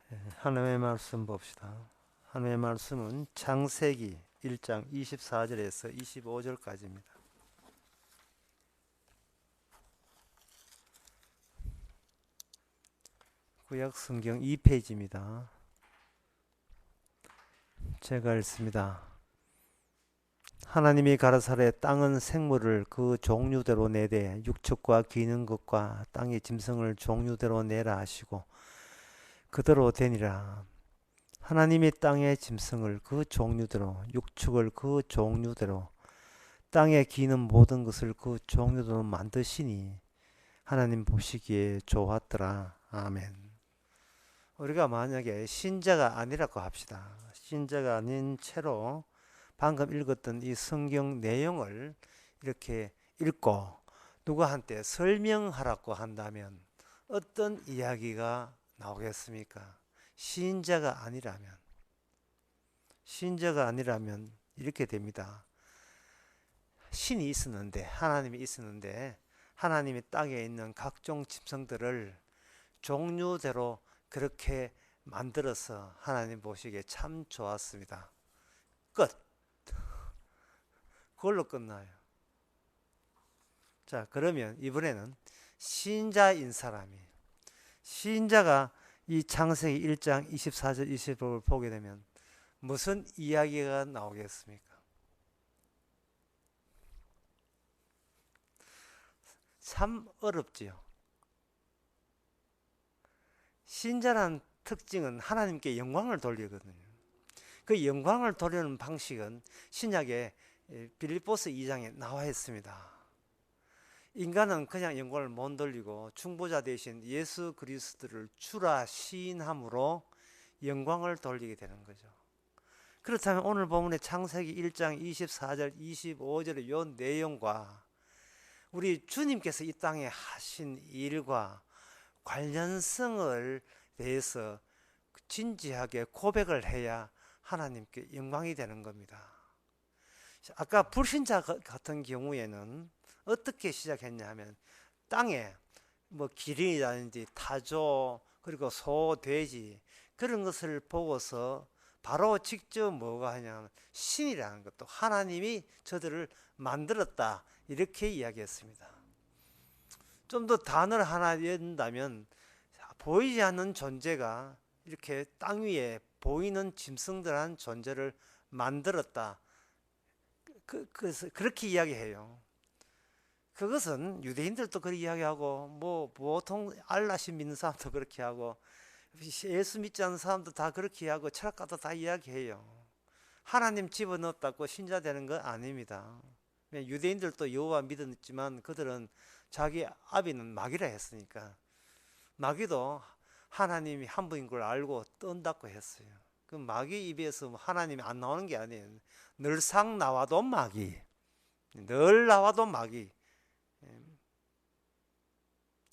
하나님의 말씀 봅시다. 하나님의 말씀은 창세기 1장 24절에서 25절까지입니다. 구약 성경 2페이지입니다. 제가 읽습니다. 하나님이 가라사대 땅은 생물을 그 종류대로 내되 육축과 기는 것과 땅의 짐승을 종류대로 내라 하시고 그대로 되니라. 하나님이 땅의 짐승을 그 종류대로 육축을 그 종류대로 땅에 기는 모든 것을 그 종류대로 만드시니 하나님 보시기에 좋았더라. 아멘. 우리가 만약에 신자가 아니라고 합시다. 신자가 아닌 채로 방금 읽었던 이 성경 내용을 이렇게 읽고 누구한테 설명하라고 한다면 어떤 이야기가 나오겠습니까? 신자가 아니라면 이렇게 됩니다. 신이 있었는데, 하나님이 있었는데 하나님이 땅에 있는 각종 짐승들을 종류대로 그렇게 만들어서 하나님 보시기에 참 좋았습니다. 끝. 그걸로 끝나요. 자, 그러면 이번에는 신자인 사람이, 신자가 이 창세기 1장 24절 25절을 보게 되면 무슨 이야기가 나오겠습니까? 참 어렵지요. 신자란 특징은 하나님께 영광을 돌리거든요. 그 영광을 돌리는 방식은 신약의 빌립보서 2장에 나와 있습니다. 인간은 그냥 영광을 못 돌리고 중보자 대신 예수 그리스도를 주라 시인함으로 영광을 돌리게 되는 거죠. 그렇다면 오늘 본문의 창세기 1장 24절 25절의 이 내용과 우리 주님께서 이 땅에 하신 일과 관련성을 대해서 진지하게 고백을 해야 하나님께 영광이 되는 겁니다. 아까 불신자 같은 경우에는 어떻게 시작했냐 하면 땅에 뭐 기린이라든지 타조 그리고 소, 돼지 그런 것을 보고서 바로 직접 뭐가 하냐면 신이라는 것도 하나님이 저들을 만들었다 이렇게 이야기했습니다. 좀 더 단어를 하나 연다면 보이지 않는 존재가 이렇게 땅 위에 보이는 짐승들한 존재를 만들었다. 그렇게 이야기해요. 그것은 유대인들도 그렇게 이야기하고 뭐 보통 알라신 믿는 사람도 그렇게 하고 예수 믿지 않는 사람도 다 그렇게 하고 철학가도 다 이야기해요. 하나님 집어넣었다고 신자 되는 건 아닙니다. 유대인들도 여호와 믿었지만 그들은 자기 아비는 마귀라 했으니까 마귀도 하나님이 한 분인 걸 알고 떤다고 했어요. 그 마귀 입에서 하나님이 안 나오는 게 아니에요. 늘상 나와도 마귀, 늘 나와도 마귀.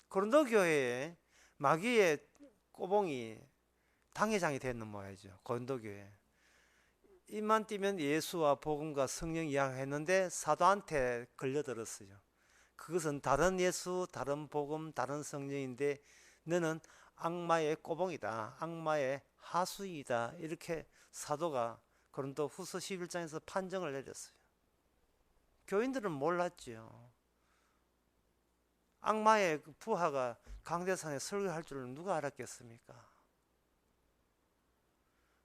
고린도 교회에 마귀의 꼬봉이 당회장이 됐는 모양이죠. 고린도 교회. 입만 띄면 예수와 복음과 성령 이야기했는데 사도한테 걸려들었어요. 그것은 다른 예수, 다른 복음, 다른 성령인데 너는 악마의 꼬봉이다. 악마의 하수이다. 이렇게 사도가 고린도 후서 11장에서 판정을 내렸어요. 교인들은 몰랐지요. 악마의 부하가 강대상에 설교할 줄은 누가 알았겠습니까?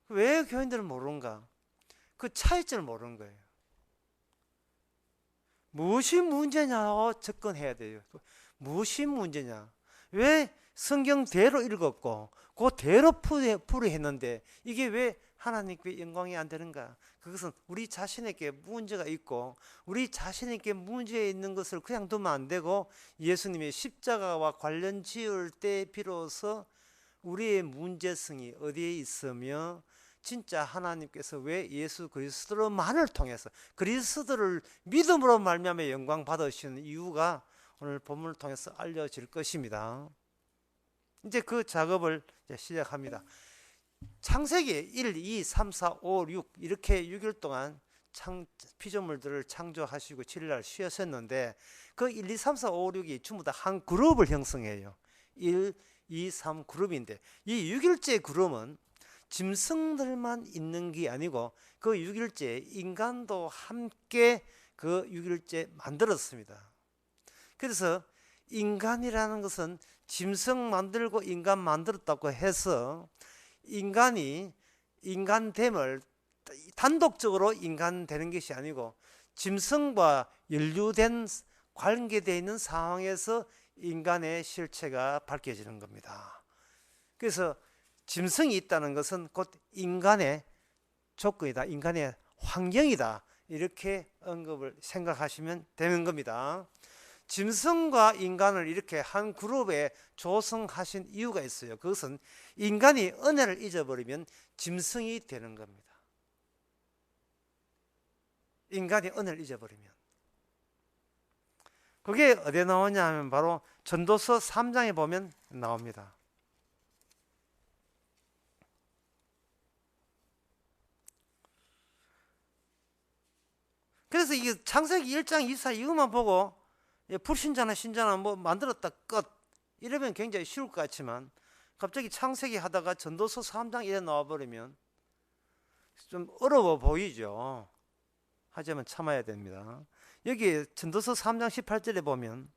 왜 교인들은 모르는가? 그 차이점을 모르는 거예요. 무엇이 문제냐고 접근해야 돼요. 무엇이 문제냐? 왜 성경대로 읽었고 그대로 풀이했는데 이게 왜 하나님께 영광이 안 되는가? 그것은 우리 자신에게 문제가 있고 우리 자신에게 문제 있는 것을 그냥 두면 안 되고 예수님의 십자가와 관련 지을 때 비로소 우리의 문제성이 어디에 있으며 진짜 하나님께서 왜 예수 그리스도만을 통해서 그리스도를 믿음으로 말미암아 영광 받으시는 이유가 오늘 본문을 통해서 알려질 것입니다. 이제 그 작업을 이제 시작합니다. 창세기 1, 2, 3, 4, 5, 6 이렇게 6일 동안 피조물들을 창조하시고 7일날 쉬었었는데 그 1, 2, 3, 4, 5, 6이 전부 다 한 그룹을 형성해요. 1, 2, 3 그룹인데 이 6일째 그룹은 짐승들만 있는 게 아니고 그 6일째 인간도 함께 그 6일째 만들었습니다. 그래서 인간이라는 것은 짐승 만들고 인간 만들었다고 해서 인간이 인간됨을 단독적으로 인간 되는 것이 아니고 짐승과 연루된 관계되어 있는 상황에서 인간의 실체가 밝혀지는 겁니다. 그래서 짐승이 있다는 것은 곧 인간의 조건이다, 인간의 환경이다, 이렇게 언급을 생각하시면 되는 겁니다. 짐승과 인간을 이렇게 한 그룹에 조성하신 이유가 있어요. 그것은 인간이 은혜를 잊어버리면 짐승이 되는 겁니다. 인간이 은혜를 잊어버리면. 그게 어디에 나오냐 하면 바로 전도서 3장에 보면 나옵니다. 그래서 이게 창세기 1장 24 이것만 보고 불신자나 신자나 뭐 만들었다 끝 이러면 굉장히 쉬울 것 같지만 갑자기 창세기 하다가 전도서 3장 이래 나와버리면 좀 어려워 보이죠. 하지만 참아야 됩니다. 여기 전도서 3장 18절에 보면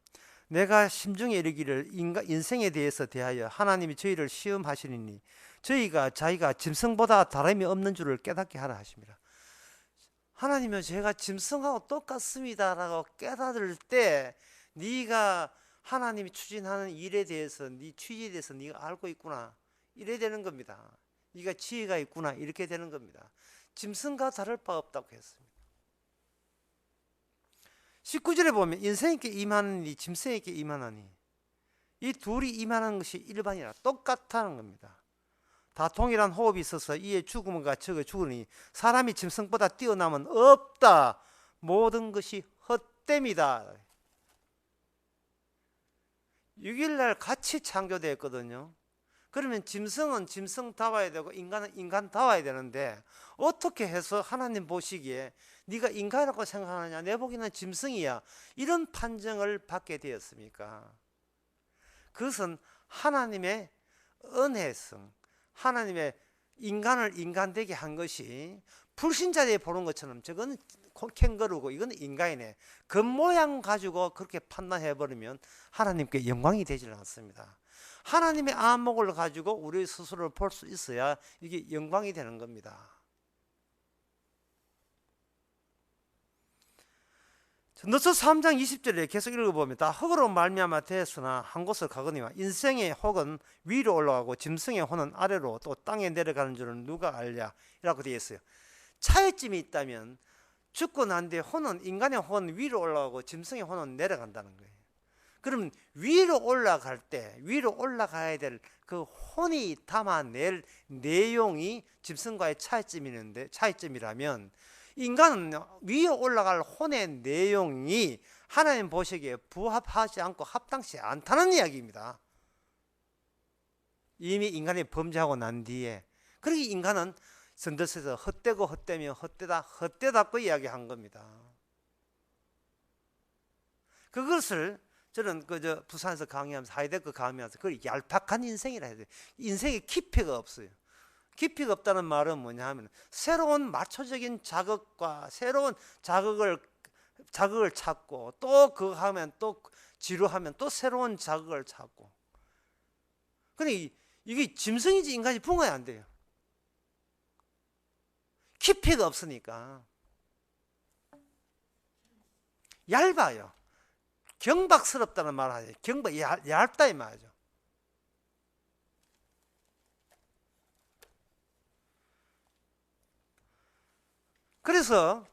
내가 심중에 이르기를 인생에 대해서 대하여 하나님이 저희를 시험하시리니 자기가 짐승보다 다름이 없는 줄을 깨닫게 하라 하십니다. 하나님은 제가 짐승하고 똑같습니다 라고 깨달을 때 네가 하나님이 추진하는 일에 대해서 네 취지에 대해서 네가 알고 있구나 이래 되는 겁니다. 네가 지혜가 있구나 이렇게 되는 겁니다. 짐승과 다를 바 없다고 했습니다. 19절에 보면 인생에게 임하느니 짐승에게 임하느니 이 둘이 임하는 것이 일반이라 똑같다는 겁니다. 다 동일한 호흡이 있어서 이에 죽음과 저게 죽으니 사람이 짐승보다 뛰어남은 없다. 모든 것이 헛됨이다. 6일날 같이 창조되었거든요. 그러면 짐승은 짐승다워야 되고 인간은 인간다워야 되는데 어떻게 해서 하나님 보시기에 네가 인간이라고 생각하느냐 내 보기에는 짐승이야 이런 판정을 받게 되었습니까? 그것은 하나님의 은혜성, 하나님의 인간을 인간되게 한 것이 불신자들이 보는 것처럼 저건 캥거루고 이건 인간이네 겉모양 가지고 그렇게 판단해버리면 하나님께 영광이 되지는 않습니다. 하나님의 안목을 가지고 우리 스스로를 볼 수 있어야 이게 영광이 되는 겁니다. 전도서 3장 20절에 계속 읽어보면 다 흙으로 말미암아 되었으나 한 곳을 가거니와 인생의 혹은 위로 올라가고 짐승의 혼은 아래로 또 땅에 내려가는 줄은 누가 알랴 이라고 되어 있어요. 차이점이 있다면 죽고 난 뒤에 혼은 인간의 혼은 위로 올라가고 짐승의 혼은 내려간다는 거예요. 그러면 위로 올라갈 때 위로 올라가야 될 그 혼이 담아낼 내용이 짐승과의 차이점이라면 인간은 위에 올라갈 혼의 내용이 하나님 보시기에 부합하지 않고 합당치 않다는 이야기입니다. 이미 인간이 범죄하고 난 뒤에 그러기 인간은 전도서에서 헛되고 헛되며 헛되다고 이야기한 겁니다. 그것을 저는 부산에서 강의하면서 하이데크 강의하면서 그걸 얄팍한 인생이라 해야 돼요. 인생에 깊이가 없어요. 깊이가 없다는 말은 뭐냐 하면 새로운 마초적인 자극과 새로운 자극을 찾고 또 그거 하면 또 지루하면 또 새로운 자극을 찾고 그러니 이게 짐승인지 인간인지 분간이 안 돼요. 깊이가 없으니까 얇아요. 경박스럽다는 말 하죠. 얇다 이 말이죠. 그래서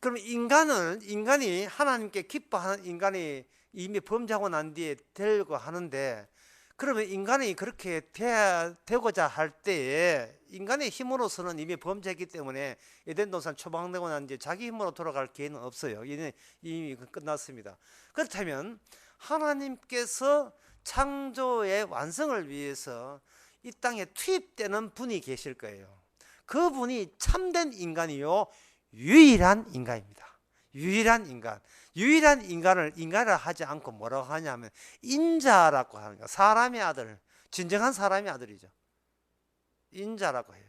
그럼 인간이 하나님께 기뻐하는 인간이 이미 범죄하고 난 뒤에 되려고 하는데 그러면 인간이 그렇게 되고자 할 때에 인간의 힘으로서는 이미 범죄했기 때문에 에덴 동산 초방되고 난 뒤에 자기 힘으로 돌아갈 기회는 없어요. 이미 끝났습니다. 그렇다면 하나님께서 창조의 완성을 위해서 이 땅에 투입되는 분이 계실 거예요. 그분이 참된 인간이요 유일한 인간입니다. 유일한 인간. 유일한 인간을 하지 않고 뭐라고 하냐면 인자라고 하는 거야. 사람의 아들, 진정한 사람의 아들이죠. 인자라고 해요.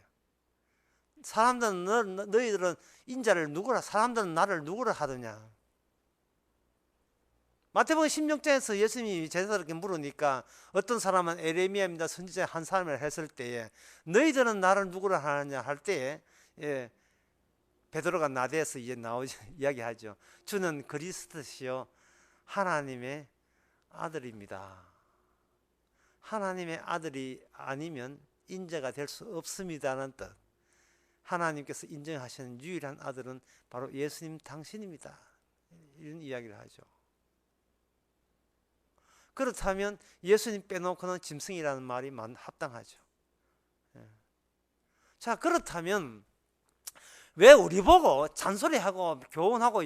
사람들은 너희들은 인자를 누구라, 사람들은 나를 누구라 하더냐. 마태복음 16장에서 예수님이 제자들에게 물으니까 어떤 사람은 에레미야입니다, 선지자 한 사람을 했을 때에 너희들은 나를 누구라 하느냐 할 때에 베드로가 나대에서 이제 이야기하죠. 주는 그리스도시요 하나님의 아들입니다. 하나님의 아들이 아니면 인자가 될 수 없습니다는 뜻. 하나님께서 인정하시는 유일한 아들은 바로 예수님 당신입니다. 이런 이야기를 하죠. 그렇다면 예수님 빼놓고는 짐승이라는 말이 합당하죠. 자, 그렇다면 왜 우리 보고 잔소리하고 교훈하고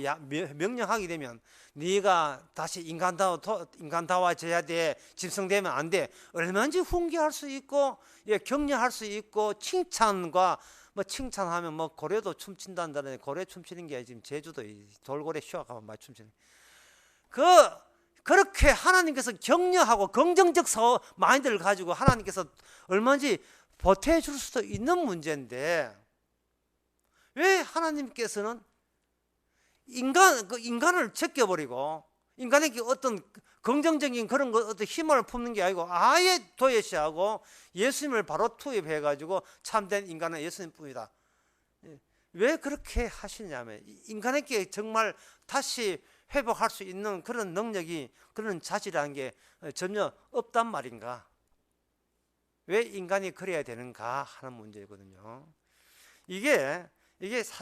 명령하게 되면 네가 다시 인간다워져야 돼, 짐승 되면 안 돼, 얼마든지 훈계할 수 있고 격려할 수 있고 칭찬과 칭찬하면 고래도 춤춘다는데 고래 춤추는 게 지금 제주도 돌고래 쇼하고 막 춤추는 그렇게 하나님께서 격려하고 긍정적 마인드를 가지고 하나님께서 얼마든지 보태줄 수도 있는 문제인데 왜 하나님께서는 인간을 제껴버리고 인간에게 어떤 긍정적인 그런 어떤 힘을 품는 게 아니고 아예 도외시하고 예수님을 바로 투입해가지고 참된 인간은 예수님뿐이다. 왜 그렇게 하시냐면 인간에게 정말 다시 회복할 수 있는 그런 능력이, 그런 자질이라는 게 전혀 없단 말인가? 왜 인간이 그래야 되는가 하는 문제거든요. 이게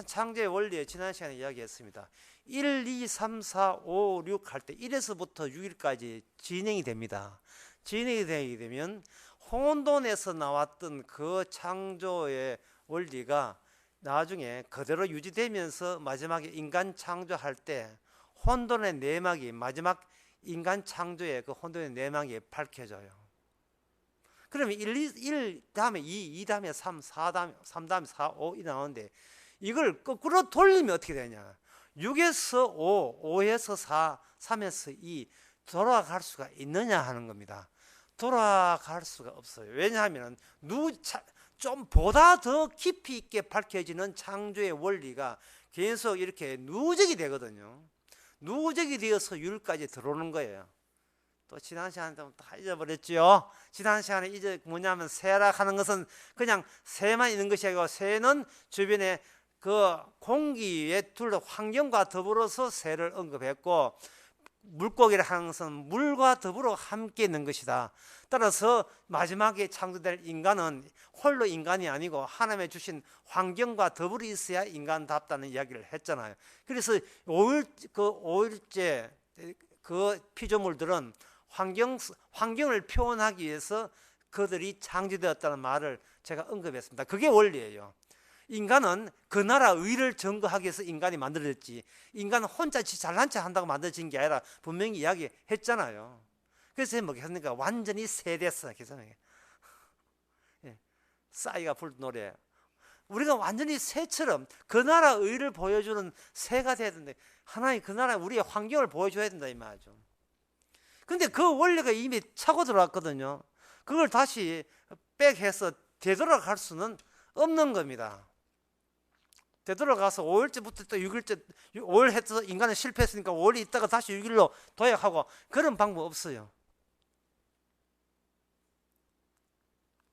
창조의 원리에 지난 시간에 이야기했습니다. 1, 2, 3, 4, 5, 6 할 때 1에서부터 6일까지 진행이 됩니다. 진행이 되게 되면 혼돈에서 나왔던 그 창조의 원리가 나중에 그대로 유지되면서 마지막에 인간 창조할 때 혼돈의 내막이 마지막 인간 창조의 그 혼돈의 내막이 밝혀져요. 그러면 1 다음에 2 다음에 3 다음에 4, 5 이 나오는데 이걸 거꾸로 돌리면 어떻게 되냐? 6에서 5, 5에서 4, 3에서 2 돌아갈 수가 있느냐 하는 겁니다. 돌아갈 수가 없어요. 왜냐하면 좀 보다 더 깊이 있게 밝혀지는 창조의 원리가 계속 이렇게 누적이 되거든요. 누적이 되어서 율까지 들어오는 거예요. 또 지난 시간에 다 잊어버렸죠. 지난 시간에 뭐냐면 새라하는 것은 그냥 새만 있는 것이 아니고 새는 주변에 그 공기에 환경과 더불어서 새를 언급했고 물고기를 하는 것은 물과 더불어 함께 있는 것이다. 따라서 마지막에 창조될 인간은 홀로 인간이 아니고 하나님의 주신 환경과 더불어 있어야 인간답다는 이야기를 했잖아요. 그래서 5일째 그 피조물들은 환경을 표현하기 위해서 그들이 창조되었다는 말을 제가 언급했습니다. 그게 원리예요. 인간은 그 나라 의를 증거하기 위해서 인간이 만들어졌지, 인간은 혼자 잘난 체 한다고 만들어진 게 아니라 분명히 이야기했잖아요. 그래서 뭐겠습니까? 완전히 새됐어. 싸이가 부른 노래. 우리가 완전히 새처럼 그 나라 의를 보여주는 새가 돼야 된다. 하나님 그 나라 우리의 환경을 보여줘야 된다 이 말이죠. 근데 그 원리가 이미 차고 들어왔거든요. 그걸 다시 백해서 되돌아갈 수는 없는 겁니다. 되돌아가서 5일째부터 또 6일째, 5일 해서 인간은 실패했으니까 5일 있다가 다시 6일로 도약하고 그런 방법 없어요.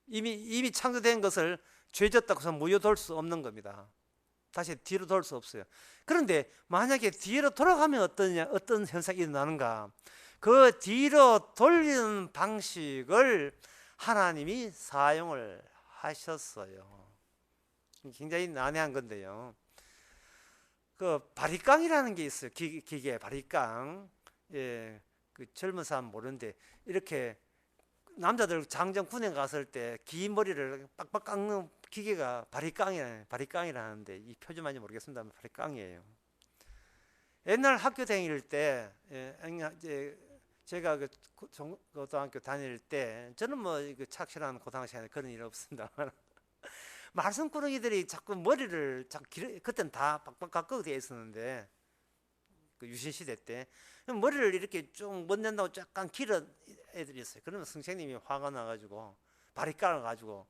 이미 창조된 것을 죄졌다고 해서 무효돌 수 없는 겁니다. 다시 뒤로 돌 수 없어요. 그런데 만약에 뒤로 돌아가면 어떤 현상이 일어나는가? 그 뒤로 돌리는 방식을 하나님이 사용을 하셨어요. 굉장히 난해한 건데요. 그 바리깡이라는 게 있어요. 기계 바리깡. 예, 그 젊은 사람 모르는데 이렇게 남자들 장정 군에 갔을 때 긴 머리를 빡빡 깎는 기계가 바리깡이라는데 이 표준말인지 모르겠습니다. 바리깡이에요. 옛날 학교 다닐 때 제가 고등학교 다닐 때 저는 착실한 고등학교 시간에 그런 일 없습니다. 말썽꾸러기들이 자꾸 머리를 그때는 다 빡빡 깎고 되어 있었는데 그 유신 시대 때 머리를 이렇게 좀 못낸다고 약간 길은 애들이 있어요. 그러면 선생님이 화가 나가지고 발이 깔아가지고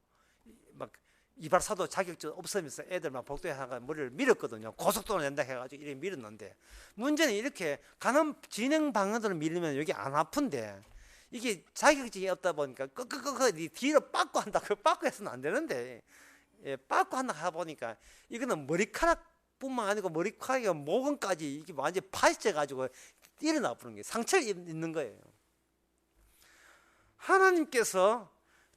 막 이발사도 자격증 없으면서 애들 막 복도에다가 머리를 밀었거든요. 고속도로 낸다 해가지고 이렇게 밀었는데, 문제는 이렇게 가는 진행 방향으로 밀리면 여기 안 아픈데, 이게 자격증이 없다 보니까 끄끄끄 뒤로 빠꾸 한다. 그 빠꾸 해서는 안 되는데, 예, 빠꾸 한다 하다 보니까 이거는 머리카락뿐만 아니고 머리카락이 목은까지 이게 완전 파헤쳐 가지고 일어나 버리는 게 상처를 입는 거예요. 하나님께서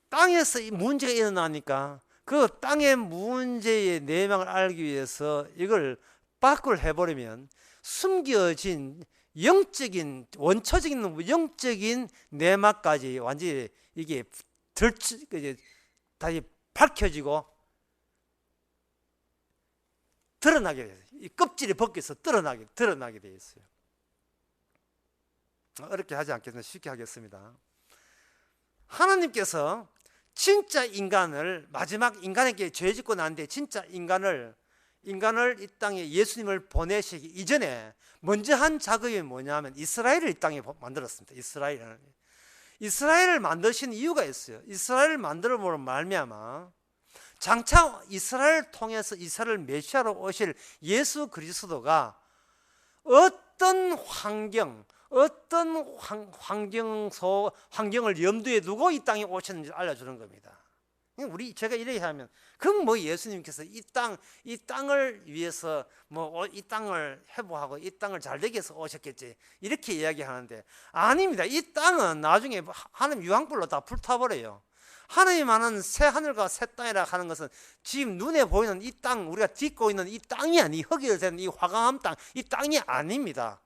땅에서 이 문제가 일어나니까 그 땅의 문제의 내막을 알기 위해서 이걸 빠꾸를 해버리면 숨겨진 영적인, 원초적인 영적인 내막까지 완전히 이게 다시 밝혀지고 드러나게 돼요. 이 껍질이 벗겨서 드러나게 되어 있어요. 어렵게 하지 않겠습니다. 쉽게 하겠습니다. 하나님께서 진짜 인간을, 마지막 인간에게 죄 짓고 난 뒤에 진짜 인간을 이 땅에 예수님을 보내시기 이전에 먼저 한 작업이 뭐냐면 이스라엘을 이 땅에 만들었습니다. 이스라엘을 만드신 이유가 있어요. 이스라엘을 만들어 보는 말미암아 장차 이스라엘을 통해서 이스라엘 메시아로 오실 예수 그리스도가 어떤 환경, 어떤 환경을 염두에 두고 이 땅에 오셨는지 알려주는 겁니다. 제가 이렇게 하면, 그럼 뭐 예수님께서 이 땅을 위해서 이 땅을 회복하고 이 땅을 잘 되게 해서 오셨겠지, 이렇게 이야기하는데 아닙니다. 이 땅은 나중에 하나님 유황불로 다 불타버려요. 하나님 하는 새 하늘과 새 땅이라 하는 것은 지금 눈에 보이는 이 땅, 우리가 딛고 있는 이 땅이 아니, 흙이 된 이 화강암 땅, 이 땅이 아닙니다.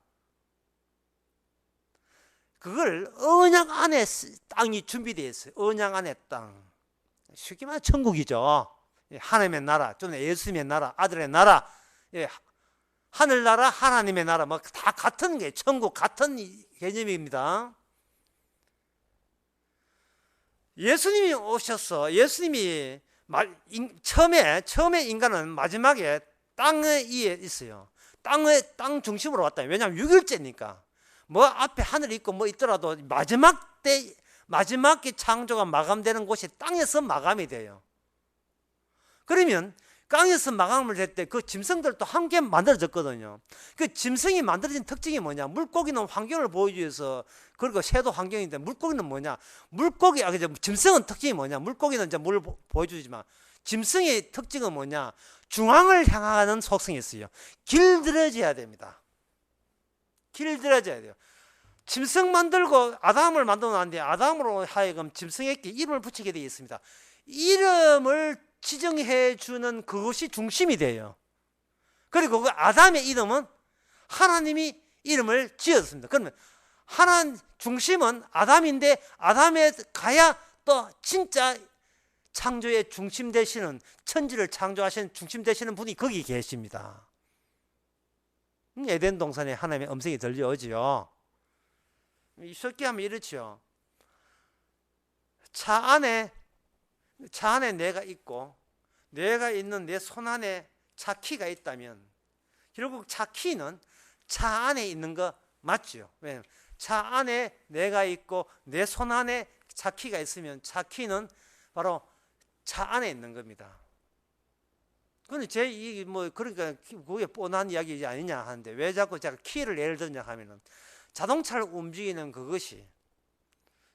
그걸 언약 안에 땅이 준비되어 있어요. 언약 안에 땅. 쉽게 말해 천국이죠. 하나님의 나라, 또는 예수님의 나라, 아들의 나라, 하늘나라, 하나님의 나라, 뭐 다 같은 게 천국, 같은 개념입니다. 예수님이 오셔서, 예수님이 처음에 인간은 마지막에 땅 위에 있어요. 땅 중심으로 왔다. 왜냐하면 6일째니까. 뭐 앞에 하늘이 있고 뭐 있더라도 마지막에 창조가 마감되는 곳이 땅에서 마감이 돼요. 그러면 땅에서 마감을 될 때 그 짐승들도 함께 만들어졌거든요. 그 짐승이 만들어진 특징이 뭐냐? 물고기는 환경을 보여주기 위해서, 그리고 새도 환경인데 물고기는 뭐냐? 짐승은 특징이 뭐냐? 물고기는 이제 물을 보여주지만 짐승의 특징은 뭐냐? 중앙을 향하는 속성이 있어요. 길들여져야 됩니다. 길들여져야 돼요. 짐승 만들고 아담을 만들어 놨는데 아담으로 하여금 짐승에게 이름을 붙이게 되어 있습니다. 이름을 지정해 주는 그것이 중심이 돼요. 그리고 그 아담의 이름은 하나님이 이름을 지었습니다. 그러면 중심은 아담인데, 아담에 가야 또 진짜 창조의 중심 되시는, 천지를 창조하시는 중심 되시는 분이 거기 계십니다. 에덴 동산에 하나님의 음성이 들려오지요. 쉽게 하면 이렇죠. 차 안에 내가 있고, 내가 있는 내 손 안에 차 키가 있다면, 결국 차 키는 차 안에 있는 거 맞죠? 왜냐하면 차 안에 내가 있고 내 손 안에 차 키가 있으면 차 키는 바로 차 안에 있는 겁니다. 그런데 그러니까 그게 뻔한 이야기 아니냐 하는데, 왜 자꾸 제가 키를 예를 드냐 하면은, 자동차를 움직이는 그것이,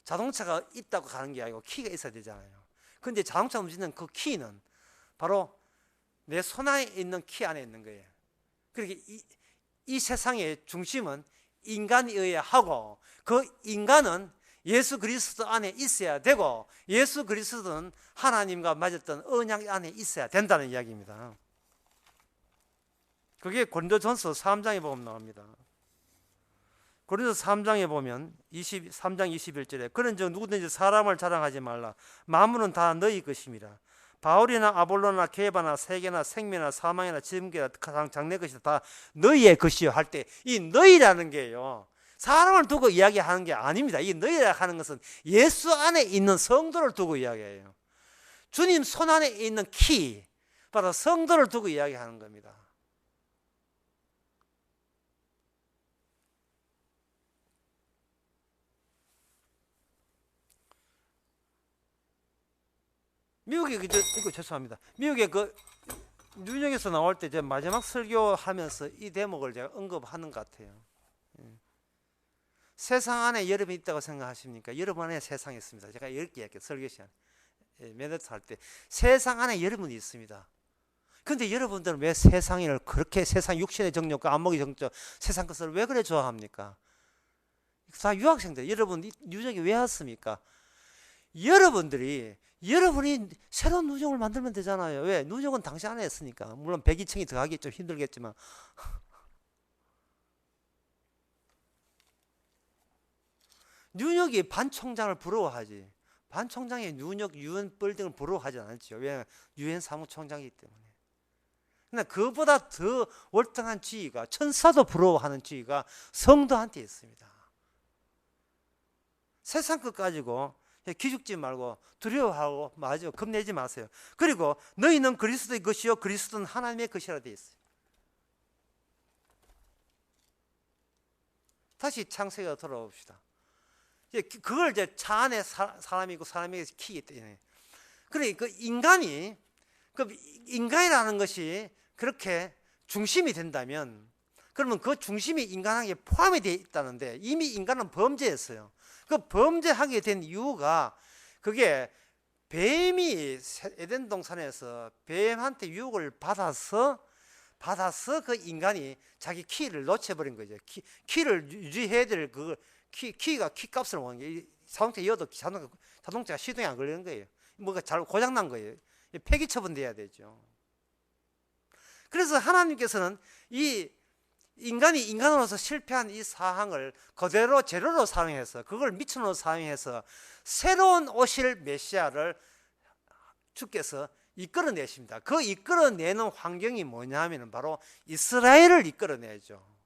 자동차가 있다고 가는 게 아니고 키가 있어야 되잖아요. 근데 자동차 움직이는 그 키는 바로 내 손 안에 있는 키 안에 있는 거예요. 그러니까 이 세상의 중심은 인간이어야 하고, 그 인간은 예수 그리스도 안에 있어야 되고, 예수 그리스도는 하나님과 맺었던 언약 안에 있어야 된다는 이야기입니다. 그게 고린도전서 3장에 보면 나옵니다. 고린도서 3장에 보면 3장 21절에 그런즉 누구든지 사람을 자랑하지 말라. 만물은 다 너희 것입니다. 바울이나 아볼로나 게바나 세계나 생명이나 사망이나 지금계나 장래 것이다 다 너희의 것이요 할 때, 이 너희라는 게요, 사람을 두고 이야기하는 게 아닙니다. 이 너희라 하는 것은 예수 안에 있는 성도를 두고 이야기해요. 주님 손 안에 있는 키, 바로 성도를 두고 이야기하는 겁니다. 미국에 이거 죄송합니다. 미국에 그 뉴욕에서 나올 때 제 마지막 설교하면서 이 대목을 제가 언급하는 것 같아요. 세상 안에 여러분이 있다고 생각하십니까? 여러분 안에 세상이 있습니다. 제가 이렇게 이야기해요. 설교 시간 메디트 할 때 세상 안에 여러분이 있습니다. 근데 여러분들은 왜 세상을 그렇게 세상 육신의 정욕과 안목의 정욕 세상 것을 왜 그래 좋아합니까? 다 유학생들 여러분 뉴욕에 왜 왔습니까? 여러분이 새로운 누적을 만들면 되잖아요. 왜? 누적은 당신 안에 있으니까. 물론 배기층이 더하기 좀 힘들겠지만 뉴욕이 반 총장을 부러워하지. 반 총장이 뉴욕 유엔 빌딩을 부러워하지 않죠. 왜? 유엔 사무총장이기 때문에. 근데 그보다 더 월등한 지위가 천사도 부러워하는 지위가 성도한테 있습니다. 세상 것 가지고 기죽지 말고 두려워하고 맞아 겁내지 마세요. 그리고 너희는 그리스도의 것이요 그리스도는 하나님의 것이라 되어 있어요. 다시 창세기로 돌아옵시다. 그걸 이제 차 안에 사람이고 사람에게 키기 때문에. 그러니까 인간이라는 것이 그렇게 중심이 된다면 그러면 그 중심이 인간에게 포함이 되어 있다는데 이미 인간은 범죄했어요. 그 범죄하게 된 이유가 그게 뱀이 에덴 동산에서 뱀한테 유혹을 받아서 그 인간이 자기 키를 놓쳐버린 거죠. 키를 유지해야 될 그 키가 키값을 모으는 게 자동차 이어도 자동차가 시동이 안 걸리는 거예요. 뭐가 잘 고장난 거예요. 폐기 처분돼야 되죠. 그래서 하나님께서는 이 인간이 인간으로서 실패한 이 사항을 그대로 재료로 사용해서 그걸 미천으로 사용해서 새로운 오실 메시아를 주께서 이끌어내십니다. 그 이끌어내는 환경이 뭐냐 하면 바로 이스라엘을 이끌어내죠.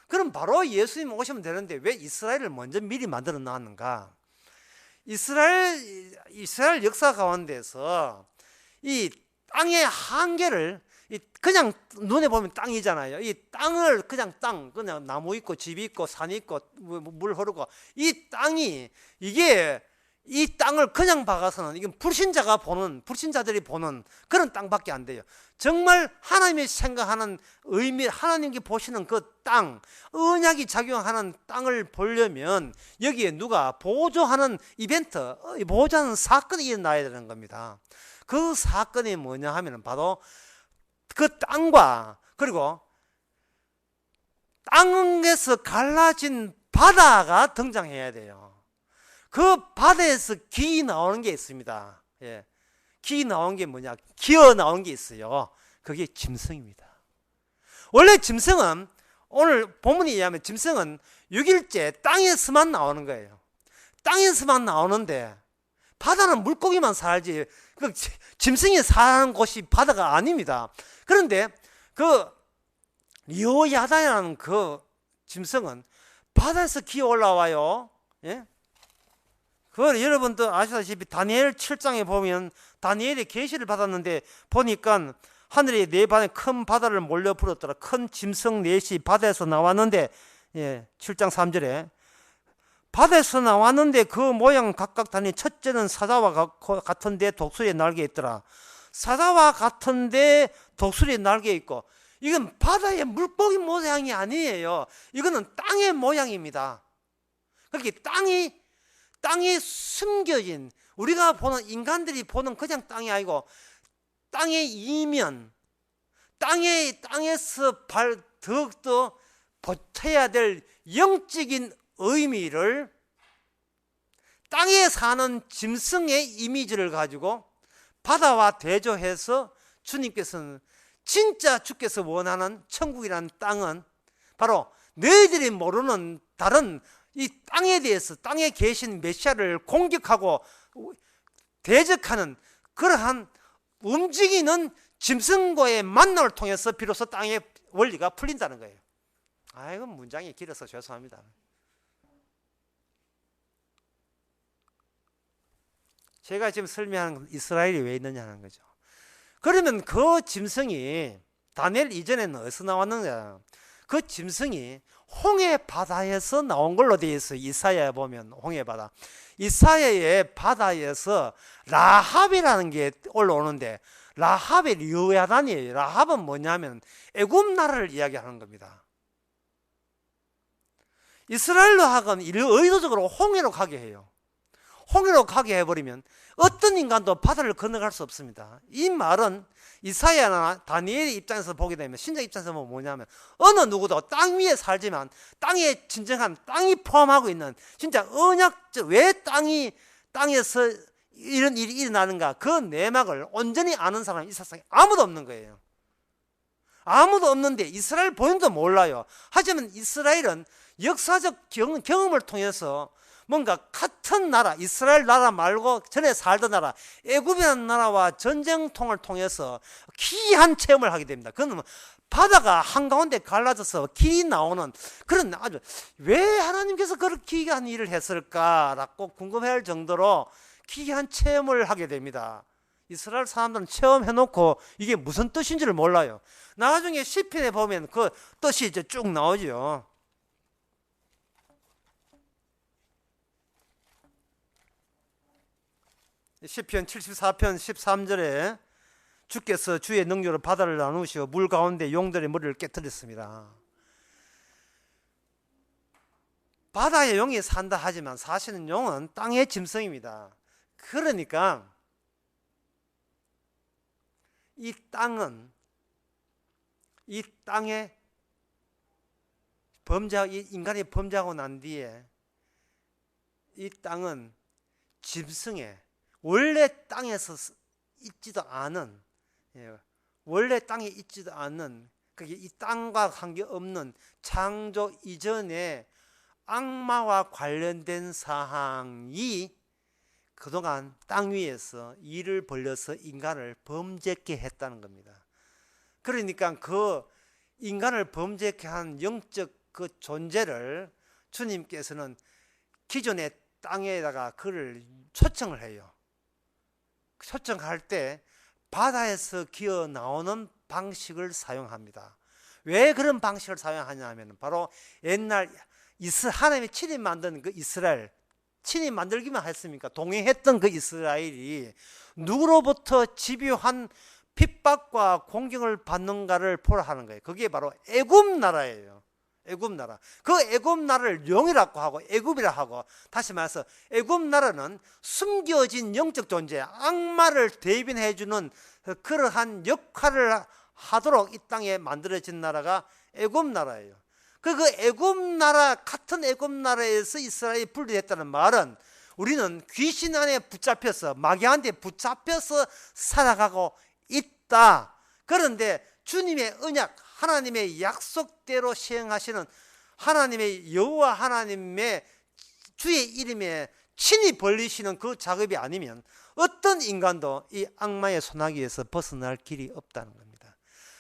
그럼 바로 예수님 오시면 되는데 왜 이스라엘을 먼저 미리 만들어 놨는가? 이스라엘 역사 가운데서 이 땅의 한계를 그냥 눈에 보면 땅이잖아요. 이 땅을 그냥 나무 있고 집 있고 산 있고 물 흐르고 이 땅이 이 땅을 그냥 박아서는 이건 불신자들이 보는 그런 땅밖에 안 돼요. 정말 하나님이 생각하는 의미, 하나님께 보시는 그 땅, 언약이 작용하는 땅을 보려면 여기에 누가 보조하는 이벤트, 보조하는 사건이 일어나야 되는 겁니다. 그 사건이 뭐냐 하면 바로 그 땅과 그리고 땅에서 갈라진 바다가 등장해야 돼요. 그 바다에서 기 나오는 게 있습니다. 예. 기 나온 게 뭐냐? 기어 나온 게 있어요. 그게 짐승입니다. 원래 짐승은 오늘 본문에 의하면 짐승은 6일째 땅에서만 나오는 거예요. 땅에서만 나오는데 바다는 물고기만 살지 그 짐승이 사는 곳이 바다가 아닙니다. 그런데 그 리오야다라는 그 짐승은 바다에서 기어 올라와요. 예? 그걸 여러분도 아시다시피 다니엘 7장에 보면 다니엘이 계시를 받았는데 보니까 하늘의 네 반에 큰 바다를 몰려 불었더라. 큰 짐승 넷이 바다에서 나왔는데 7장 3절에 바다에서 나왔는데 그 모양 각각 다니 첫째는 사자와 같은데 독수리의 날개 있더라. 사자와 같은데 독수리의 날개 있고 이건 바다의 물고기 모양이 아니에요. 이거는 땅의 모양입니다. 그렇게 땅이 숨겨진 우리가 보는 인간들이 보는 그냥 땅이 아니고 땅의 이면 땅에서 더욱더 보태야 될 영적인 의미를 땅에 사는 짐승의 이미지를 가지고 바다와 대조해서 주님께서는 진짜 주께서 원하는 천국이라는 땅은 바로 너희들이 모르는 다른 이 땅에 대해서 땅에 계신 메시아를 공격하고 대적하는 그러한 움직이는 짐승과의 만남을 통해서 비로소 땅의 원리가 풀린다는 거예요. 이건 문장이 길어서 죄송합니다. 제가 지금 설명하는 이스라엘이 왜 있느냐는 거죠. 그러면 그 짐승이 다니엘 이전에는 어디서 나왔느냐? 그 짐승이 홍해 바다에서 나온 걸로 되어 있어요. 이사야에 보면 홍해 바다. 이사야의 바다에서 라합이라는 게 올라오는데, 라합의 르야단이에요. 라합은 뭐냐면 애굽 나라를 이야기하는 겁니다. 이스라엘로 하건 의도적으로 홍해로 가게 해요. 홍해로 가게 해버리면 어떤 인간도 바다를 건너갈 수 없습니다. 이 말은 이사야나 다니엘의 입장에서 보게 되면, 신약 입장에서 보면 뭐냐면, 어느 누구도 땅 위에 살지만 땅에 진정한 땅이 포함하고 있는 진짜 언약적, 왜 땅에서 이런 일이 일어나는가, 그 내막을 온전히 아는 사람이 이 세상에 아무도 없는 거예요. 아무도 없는데 이스라엘 본인도 몰라요. 하지만 이스라엘은 역사적 경험을 통해서 뭔가 같은 나라, 이스라엘 나라 말고 전에 살던 나라, 애굽이라는 나라와 전쟁통을 통해서 기이한 체험을 하게 됩니다. 그건 바다가 한가운데 갈라져서 길이 나오는 그런, 아주 왜 하나님께서 그렇게 기이한 일을 했을까라고 궁금해할 정도로 기이한 체험을 하게 됩니다. 이스라엘 사람들은 체험해놓고 이게 무슨 뜻인지를 몰라요. 나중에 시편에 보면 그 뜻이 이제 쭉 나오죠. 시편 74편 13절에 주께서 주의 능력으로 바다를 나누시고 물 가운데 용들의 머리를 깨뜨렸습니다. 바다에 용이 산다 하지만 사실은 용은 땅의 짐승입니다. 그러니까 이 땅에 인간이 범죄하고 난 뒤에 이 땅은 짐승의, 원래 땅에서 있지도 않은, 원래 땅에 있지도 않는, 그게 이 땅과 관계없는 창조 이전에 악마와 관련된 사항이 그동안 땅 위에서 일을 벌려서 인간을 범죄케 했다는 겁니다. 그러니까 그 인간을 범죄케 한 영적 그 존재를 주님께서는 기존의 땅에다가 그를 초청을 해요. 초청할 때 바다에서 기어 나오는 방식을 사용합니다. 왜 그런 방식을 사용하냐 하면, 바로 옛날 하나님이 친히 만든 그 이스라엘, 친히 만들기만 했습니까? 동행했던 그 이스라엘이 누구로부터 집요한 핍박과 공경을 받는가를 보라 하는 거예요. 그게 바로 애굽 나라예요. 애굽 나라. 그 애굽 나라를 용이라고 하고 애굽이라 하고, 다시 말해서 애굽 나라는 숨겨진 영적 존재, 악마를 대변해 주는 그러한 역할을 하도록 이 땅에 만들어진 나라가 애굽 나라예요. 그 애굽 나라, 같은 애굽 나라에서 이스라엘이 분리됐다는 말은, 우리는 귀신 안에 붙잡혀서, 마귀한테 붙잡혀서 살아가고 있다. 그런데 주님의 언약, 하나님의 약속대로 시행하시는 하나님의 여호와 하나님의 주의 이름에 친히 벌리시는 그 작업이 아니면 어떤 인간도 이 악마의 소나기에서 벗어날 길이 없다는 겁니다.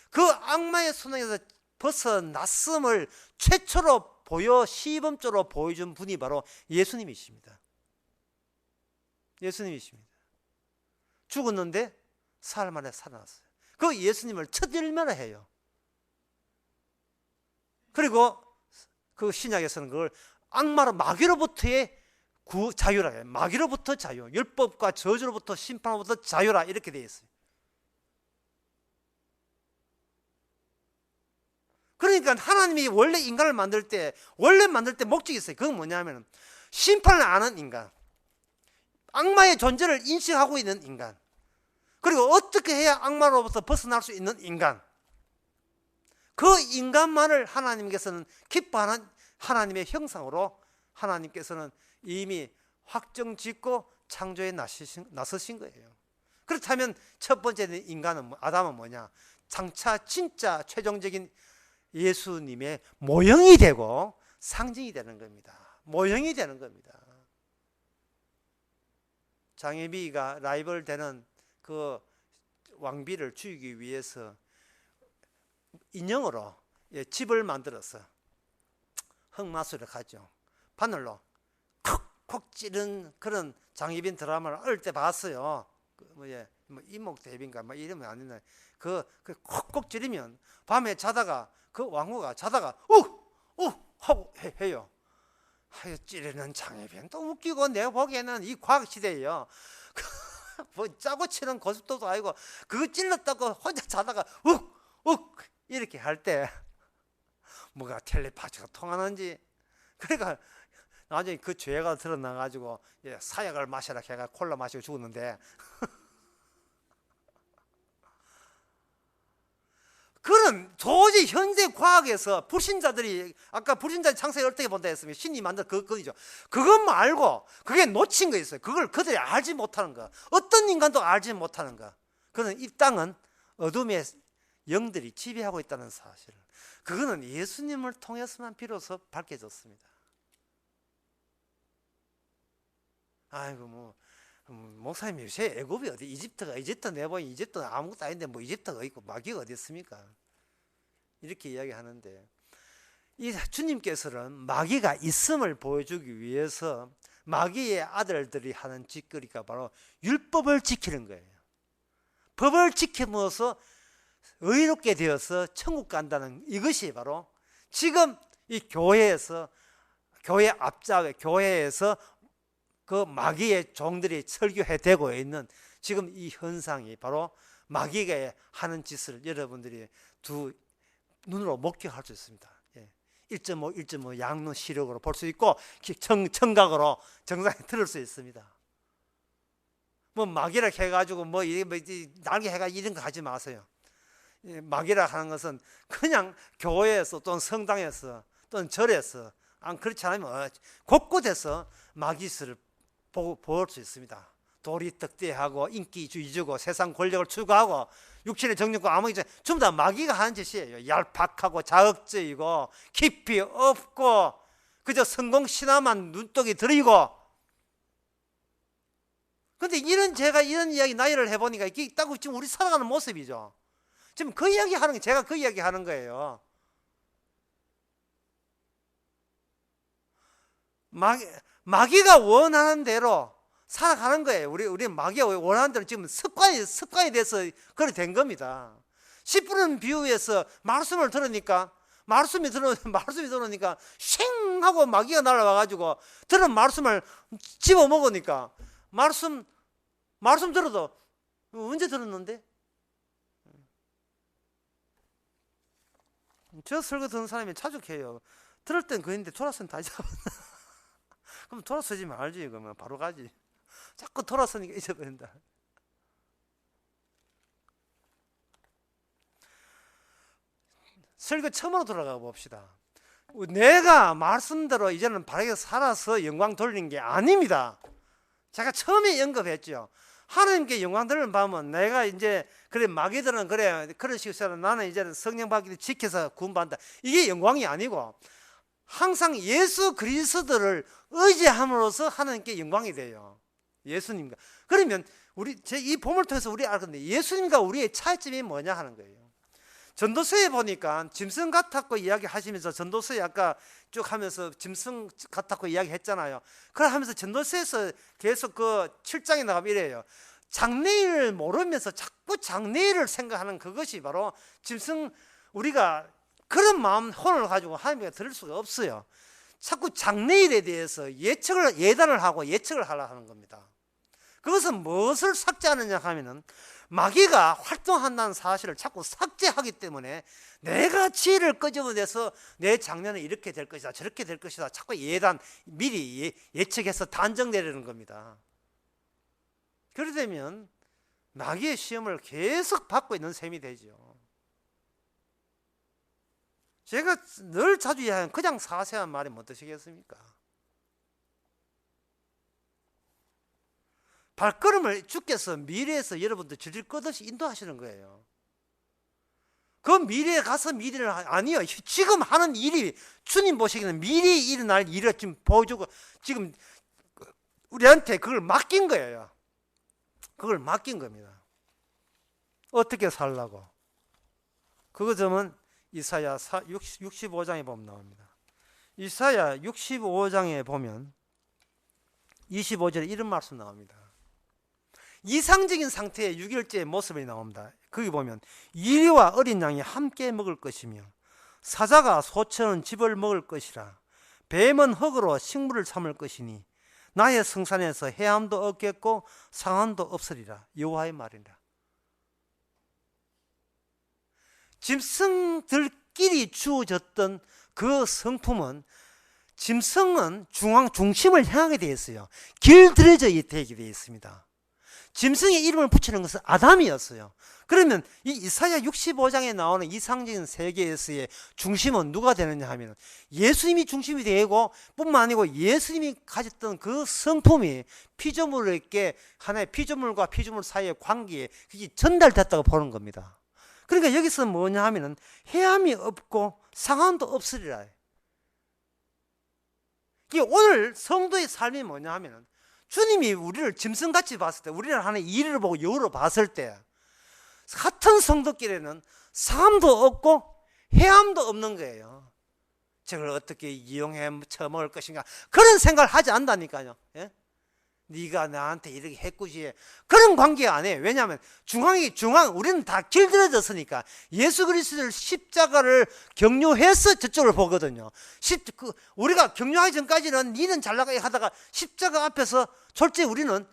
그 악마의 소나기에서 벗어났음을 최초로 시범적으로 보여준 분이 바로 예수님이십니다. 예수님이십니다. 죽었는데 사흘 만에 살아났어요. 그 예수님을 첫 열매해요. 그리고 그 신약에서는 그걸 악마로, 마귀로부터의 자유라 해요. 마귀로부터 자유, 율법과 저주로부터, 심판으로부터 자유라, 이렇게 되어 있어요. 그러니까 하나님이 원래 인간을 만들 때 목적이 있어요. 그건 뭐냐면, 심판을 아는 인간, 악마의 존재를 인식하고 있는 인간, 그리고 어떻게 해야 악마로부터 벗어날 수 있는 인간, 그 인간만을 하나님께서는 기뻐하는 하나님의 형상으로 하나님께서는 이미 확정짓고 창조에 나서신 거예요. 그렇다면 첫 번째 인간은, 아담은 뭐냐? 장차 진짜 최종적인 예수님의 모형이 되고 상징이 되는 겁니다. 모형이 되는 겁니다. 장애비가 라이벌 되는 그 왕비를 죽이기 위해서 인형으로 집을 만들어서 흑마술을 가죠. 바늘로 콕콕 찌른 그런 장희빈 드라마를 어릴 때 봤어요. 이목대비인가 이름이 아닌데, 그 콕콕 찌르면 밤에 자다가 그 왕후가 자다가 욱 하고 해요. 하여 찌르는 장애병. 또 웃기고 내가 보기에는 이 과학시대에요. 뭐 짜고 치는 고속도도 아니고 그거 찔렀다고 혼자 자다가 욱 이렇게 할 때 뭐가 텔레파시가 통하는지. 그러니까 나중에 그 죄가 드러나가지고 사약을 마셔라 걔가 콜라 마시고 죽었는데 그런 도저히 현대 과학에서 불신자들이 아까 불신자 창세기 어떻게 본다 했으면 신이 만든 그거죠. 그것 말고 그게 놓친 거 있어요. 그걸 그들이 알지 못하는 거. 어떤 인간도 알지 못하는 거. 그는 이 땅은 어둠의 영들이 지배하고 있다는 사실. 그거는 예수님을 통해서만 비로소 밝혀졌습니다. 아이고 목사님 요새 애굽이 어디 이집트 내보니 이집트는 아무것도 아닌데 뭐 이집트가 있고 마귀가 어디 있습니까? 이렇게 이야기하는데 이 주님께서는 마귀가 있음을 보여주기 위해서 마귀의 아들들이 하는 짓거리가 바로 율법을 지키는 거예요. 법을 지킴으로써 의롭게 되어서 천국 간다는 이것이 바로 지금 이 교회에서 교회 앞좌 교회에서 그 마귀의 종들이 설교해대고 있는 지금 이 현상이 바로 마귀가 하는 짓을 여러분들이 두 눈으로 목격할 수 있습니다. 1.5 양눈 시력으로 볼 수 있고 청각으로 정상에 들을 수 있습니다. 뭐 마귀라 해가지고 뭐 날개 해가 이런 거 하지 마세요. 마귀라 하는 것은 그냥 교회에서 또는 성당에서 또는 절에서 안 그렇지 않으면 곳곳에서 마귀스를 볼 수 있습니다. 도리떡대하고 인기주의주고 세상 권력을 추구하고 육신의 정욕과 암흑이 전부 다 마귀가 하는 짓이에요. 얄팍하고 자극적이고 깊이 없고 그저 성공신화만 눈독이 들이고. 근데 제가 이런 이야기 나이를 해보니까 이게 딱 지금 우리 살아가는 모습이죠. 지금 그 이야기 하는 게 제가 그 이야기 하는 거예요. 마귀가 원하는 대로 살아가는 거예요. 우리 마귀가 원하는 대로 지금 습관이 돼서 그렇게 된 겁니다. 10분은 비유에서 말씀을 들으니까 말씀이 들으니까 쉥 하고 마귀가 날아와가지고 들은 말씀을 집어 먹으니까 말씀 들어도 언제 들었는데? 저 설교 듣는 사람이 자족해요. 들을 땐 그인데 돌아서는 다 잊어버렸나? 그럼 돌아서지 말지. 그러면 바로 가지. 자꾸 돌아서니까 잊어버린다. 설교 처음으로 돌아가 봅시다. 내가 말씀대로 이제는 바르게 살아서 영광 돌리는 게 아닙니다. 제가 처음에 언급했죠. 하나님께 영광 돌리는 밤은 내가 이제 그래 마귀들은 그래 그런 식으로 나는 이제는 성령 받기를 지켜서 구원받는다. 이게 영광이 아니고 항상 예수 그리스도를 의지함으로써 하나님께 영광이 돼요. 예수님과. 그러면 이 본문을 통해서 우리 알건데 예수님과 우리의 차이점이 뭐냐 하는 거예요. 전도서에 보니까 짐승 같았고 이야기하시면서 전도서에 아까 쭉 하면서 짐승 같았고 이야기했잖아요. 그걸 하면서 전도서에서 계속 그 7장에 나가면 이래요. 장래일을 모르면서 자꾸 장래일을 생각하는 그것이 바로 짐승. 우리가 그런 마음 혼을 가지고 하나님께 들을 수가 없어요. 자꾸 장래일에 대해서 예단을 하고 예측을 하려 하는 겁니다. 그것은 무엇을 삭제하느냐 하면은 마귀가 활동한다는 사실을 자꾸 삭제하기 때문에 내가 지혜를 끄집어내서 내 장래는 이렇게 될 것이다 저렇게 될 것이다 자꾸 미리 예측해서 단정 내리는 겁니다. 그러게 되면 마귀의 시험을 계속 받고 있는 셈이 되죠. 제가 늘 자주 이야기하는 그냥 사세한 말이 뭐 뜻이겠습니까? 발걸음을 주께서 미래에서 여러분들 질질 끄듯이 인도하시는 거예요. 그 미래에 가서 미래를 아니요. 지금 하는 일이 주님 보시기에는 미래에 일어날 일을 지금 보여주고 지금 우리한테 그걸 맡긴 거예요. 그걸 맡긴 겁니다. 어떻게 살라고? 그거 점은 이사야 65장에 보면 나옵니다. 이사야 65장에 보면 25절에 이런 말씀 나옵니다. 이상적인 상태의 6일째의 모습이 나옵니다. 거기 보면 이리와 어린 양이 함께 먹을 것이며 사자가 소처럼 집을 먹을 것이라. 뱀은 흙으로 식물을 삼을 것이니 나의 성산에서 해함도 없겠고 상함도 없으리라. 여호와의 말이라. 짐승들끼리 주어졌던 그 성품은, 짐승은 중심을 향하게 되어 있어요. 길들여져 되게 되어 있습니다. 짐승의 이름을 붙이는 것은 아담이었어요. 그러면 이 이사야 65장에 나오는 이상적인 세계에서의 중심은 누가 되느냐 하면 예수님이 중심이 되고, 뿐만 아니고 예수님이 가졌던 그 성품이 피조물에게, 하나의 피조물과 피조물 사이의 관계에 그게 전달됐다고 보는 겁니다. 그러니까 여기서 뭐냐 하면은 해함이 없고 상함도 없으리라. 오늘 성도의 삶이 뭐냐 하면은 주님이 우리를 짐승같이 봤을 때, 우리를 하나의 이를 보고 여우로 봤을 때, 같은 성도끼리는 상함도 없고 해함도 없는 거예요. 저걸 어떻게 이용해 처먹을 것인가, 그런 생각을 하지 않다니까요. 예? 네가 나한테 이렇게 해꾸지, 그런 관계 안 해요. 왜냐하면 우리는 다 길들여졌으니까. 예수 그리스도를 십자가를 경유해서 저쪽을 보거든요. 우리가 경유하기 전까지는 니는 잘나가게 하다가 십자가 앞에서 솔직히 우리는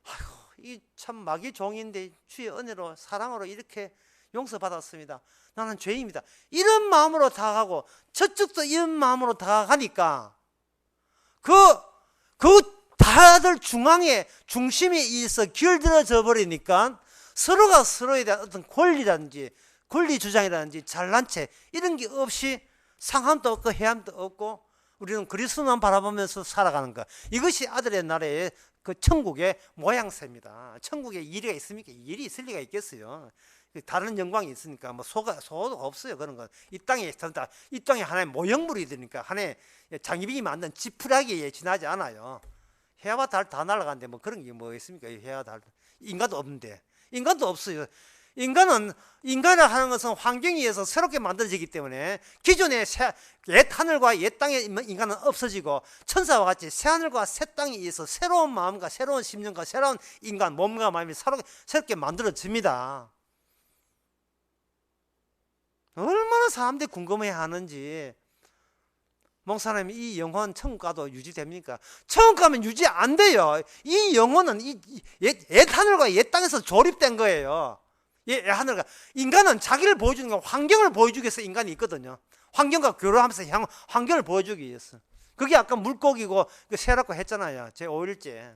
아이고, 이 참 마귀 종인데 주의 은혜로 사랑으로 이렇게 용서받았습니다. 나는 죄인입니다. 이런 마음으로 다가가고 저쪽도 이런 마음으로 다가가니까 다들 중심에 있어 길들여져 버리니까 서로가 서로에 대한 어떤 권리 주장이라든지 잘난 체 이런 게 없이 상함도 없고 해함도 없고 우리는 그리스도만 바라보면서 살아가는 것. 이것이 아들의 나라의 그 천국의 모양새입니다. 천국에 일이 있습니까? 일이 있을 리가 있겠어요. 다른 영광이 있으니까 뭐 소가 없어요. 그런 건 이 땅에 하나의 모형물이 되니까 하나의 장희빈이 만든 지푸라기에 지나지 않아요. 해와 달 다 날아가는데 뭐 그런 게 뭐 있습니까? 해와 달, 인간도 없는데. 인간도 없어요. 인간을 하는 것은 환경에 의해서 새롭게 만들어지기 때문에 기존의 옛 하늘과 옛 땅의 인간은 없어지고 천사와 같이 새 하늘과 새 땅에 의해서 새로운 마음과 새로운 심령과 새로운 인간, 몸과 마음이 새롭게 만들어집니다. 얼마나 사람들이 궁금해 하는지. 목사님, 이 영혼 천국 가도 유지됩니까? 천국 가면 유지 안 돼요. 이 영혼은 옛 하늘과 옛 땅에서 조립된 거예요. 옛 하늘과. 인간은 자기를 보여주는 거, 환경을 보여주기 위해서 인간이 있거든요. 환경과 교류하면서 환경을 보여주기 위해서. 그게 아까 물고기고 새라고 했잖아요. 제 5일째.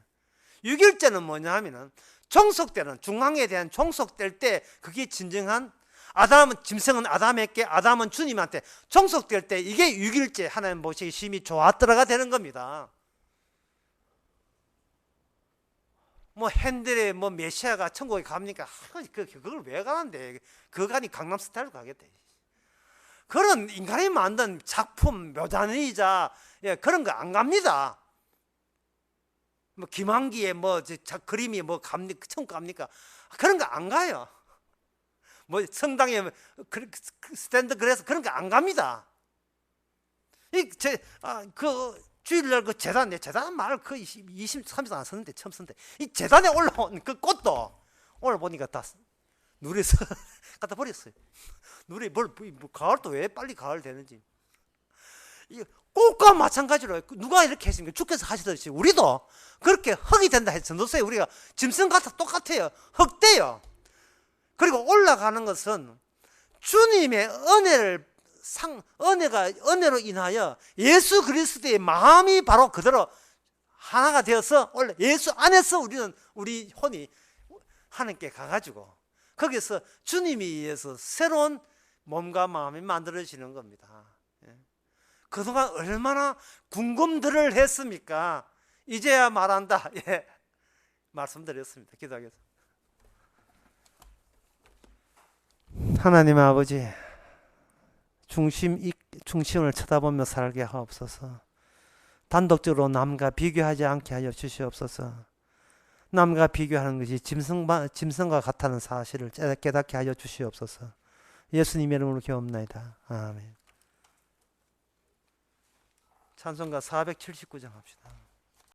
6일째는 뭐냐 하면은 종속되는, 중앙에 대한 종속될 때 그게 진정한 짐승은 아담에게, 아담은 주님한테 종속될 때 이게 6일째 하나님 보시기 심히 좋았더라가 되는 겁니다. 뭐 핸들에 뭐 메시아가 천국에 갑니까? 그걸 왜 가는데? 그거 가니 강남 스타일로 가겠대. 그런 인간이 만든 작품, 묘단이자 그런 거 안 갑니다. 뭐 김한기의 그림이 천국 갑니까? 그런 거 안 가요. 뭐 성당에 스탠드 그래서 그런 거 안 갑니다. 주일날 그 재단 말 30년 안 썼는데 처음 썼는데 이 재단에 올라온 그 꽃도 오늘 보니까 다 누리서 갖다 버렸어요. 가을도 왜 빨리 가을 되는지. 이 꽃과 마찬가지로 누가 이렇게 했습니까? 주께서 하시듯이 우리도 그렇게 흙이 된다 해서 전도서에 우리가 짐승 같아 똑같아요. 흙대요. 그리고 올라가는 것은 주님의 은혜로 인하여 예수 그리스도의 마음이 바로 그대로 하나가 되어서 원래 예수 안에서 우리 혼이 하나님께 가가지고 거기서 주님에 의해서 새로운 몸과 마음이 만들어지는 겁니다. 그동안 얼마나 궁금들을 했습니까? 이제야 말한다. 말씀드렸습니다. 기도하겠습니다. 하나님 아버지, 중심을 쳐다보며 살게 하옵소서. 단독적으로 남과 비교하지 않게 하여 주시옵소서. 남과 비교하는 것이 짐승과 같다는 사실을 깨닫게 하여 주시옵소서. 예수님의 이름으로 기도합나이다. 아멘. 찬송가 479장 합시다.